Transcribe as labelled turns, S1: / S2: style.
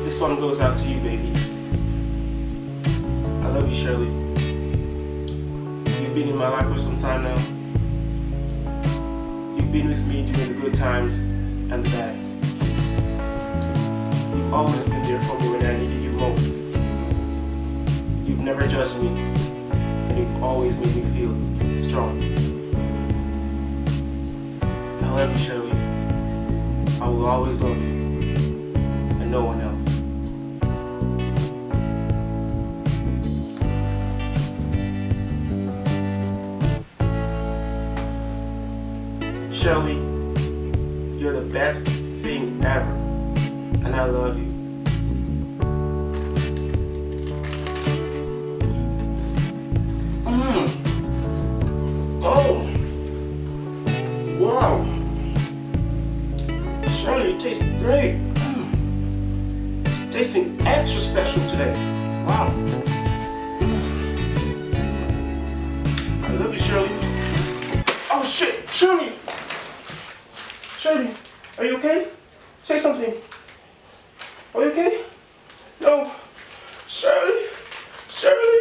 S1: This one goes out to you, baby. I love you, Shirley. You've been in my life for some time now. You've been with me during the good times and the bad. You've always been there for me when I needed you most. You've never judged me, and you've always made me feel strong. I love you, Shirley. I will always love you, and no one else. Shirley, you're the best thing ever, and I love you. Oh, wow. Shirley, it tastes great. Tasting extra special today. Wow. I love you, Shirley. Oh shit, Shirley! Shirley, are you okay? Say something. Are you okay? No. Shirley, Shirley.